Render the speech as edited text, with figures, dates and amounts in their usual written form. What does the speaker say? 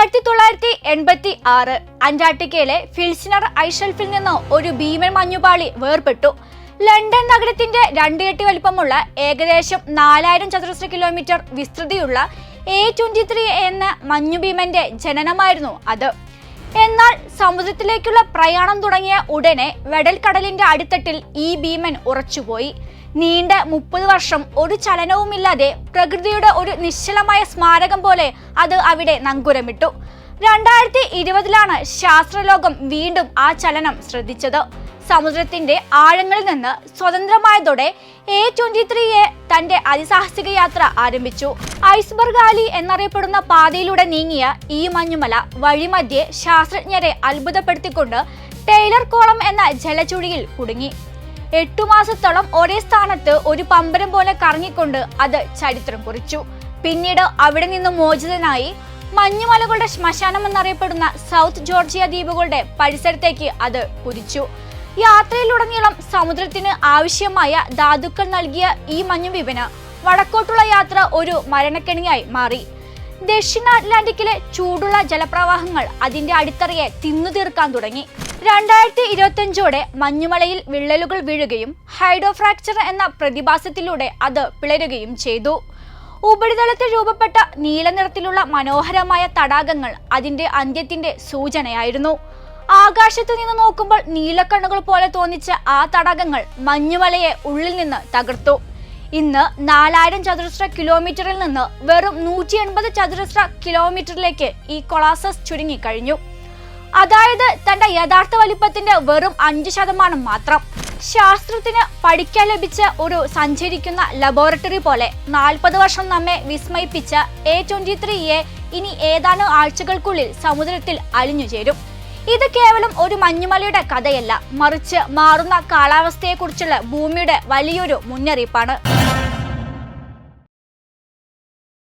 1986 അന്റാർട്ടിക്കയിലെ ഫിൽസ്നർ ഐഷെൽഫിൽ നിന്ന് ഒരു ഭീമൻ മഞ്ഞുപാളി വേർപെട്ടു. ലണ്ടൻ നഗരത്തിന്റെ രണ്ടിരട്ടി വലിപ്പമുള്ള ഏകദേശം 4000 ചതുരശ്ര കിലോമീറ്റർ വിസ്തൃതിയുള്ള A23 എന്ന മഞ്ഞുഭീമന്റെ ജനനമായിരുന്നു അത്. എന്നാൽ സമുദ്രത്തിലേക്കുള്ള പ്രയാണം തുടങ്ങിയ ഉടനെ വെടൽക്കടലിന്റെ അടിത്തട്ടിൽ ഈ ഭീമൻ ഉറച്ചുപോയി. നീണ്ട 30 വർഷം ഒരു ചലനവുമില്ലാതെ പ്രകൃതിയുടെ ഒരു നിശ്ചലമായ സ്മാരകം പോലെ അത് അവിടെ നങ്കൂരമിട്ടു. 2020 ശാസ്ത്രലോകം വീണ്ടും ആ ചലനം ശ്രദ്ധിച്ചത്. സമുദ്രത്തിന്റെ ആഴങ്ങളിൽ നിന്ന് സ്വതന്ത്രമായതോടെ A23 തന്റെ അതിസാഹസിക യാത്ര ആരംഭിച്ചു. ഐസ്ബർഗ് ആലി എന്നറിയപ്പെടുന്ന പാതയിലൂടെ നീങ്ങിയ ഈ മഞ്ഞുമല വഴിമധ്യേ ശാസ്ത്രജ്ഞരെ അത്ഭുതപ്പെടുത്തിക്കൊണ്ട് ടൈലർ കോളം എന്ന ജലചുഴിയിൽ കുടുങ്ങി. 8 മാസത്തോളം ഒരേ സ്ഥാനത്ത് ഒരു പമ്പരം പോലെ കറങ്ങിക്കൊണ്ട് അത് ചരിത്രം കുറിച്ചു. പിന്നീട് അവിടെ നിന്ന് മോചിതനായി മഞ്ഞുമലകളുടെ ശ്മശാനം എന്നറിയപ്പെടുന്ന സൗത്ത് ജോർജിയ ദ്വീപുകളുടെ പരിസരത്തേക്ക് അത് കുതിച്ചു. യാത്രയിലുടനീളം സമുദ്രത്തിന് ആവശ്യമായ ധാതുക്കൾ നൽകിയ ഈ മഞ്ഞുഭീമന് വടക്കോട്ടുള്ള യാത്ര ഒരു മരണക്കെണിയായി മാറി. ദക്ഷിണ അറ്റ്ലാന്റിക്കിലെ ചൂടുള്ള ജലപ്രവാഹങ്ങൾ അതിന്റെ അടിത്തറയെ തിന്നു തീർക്കാൻ തുടങ്ങി. 2025 മഞ്ഞുമലയിൽ വിള്ളലുകൾ വീഴുകയും ഹൈഡ്രോഫ്രാക്ചർ എന്ന പ്രതിഭാസത്തിലൂടെ അത് പിളരുകയും ചെയ്തു. ഉപരിതലത്തിൽ രൂപപ്പെട്ട നീലനിറത്തിലുള്ള മനോഹരമായ തടാകങ്ങൾ അതിന്റെ അന്ത്യത്തിന്റെ സൂചനയായിരുന്നു. ആകാശത്ത് നിന്ന് നോക്കുമ്പോൾ നീലക്കണ്ണുകൾ പോലെ തോന്നിച്ച ആ തടാകങ്ങൾ മഞ്ഞുമലയെ ഉള്ളിൽ നിന്ന് തകർത്തു. ഇന്ന് 4000 ചതുരശ്ര കിലോമീറ്ററിൽ നിന്ന് വെറും 180 ചതുരശ്ര കിലോമീറ്ററിലേക്ക് ഈ കൊളാസസ് ചുരുങ്ങിക്കഴിഞ്ഞു. അതായത് തന്റെ യഥാർത്ഥ വലിപ്പത്തിന്റെ വെറും 5% മാത്രം. ശാസ്ത്രത്തിന് പഠിക്കാൻ ലഭിച്ച ഒരു സഞ്ചരിക്കുന്ന ലബോറട്ടറി പോലെ 40 വർഷം നമ്മെ വിസ്മയിപ്പിച്ച A23 ഇനി ഏതാനും ആഴ്ചകൾക്കുള്ളിൽ സമുദ്രത്തിൽ അലിഞ്ഞുചേരും. ഇത് കേവലം ഒരു മഞ്ഞുമലയുടെ കഥയല്ല, മറിച്ച് മാറുന്ന കാലാവസ്ഥയെക്കുറിച്ചുള്ള ഭൂമിയുടെ വലിയൊരു മുന്നറിയിപ്പാണ്.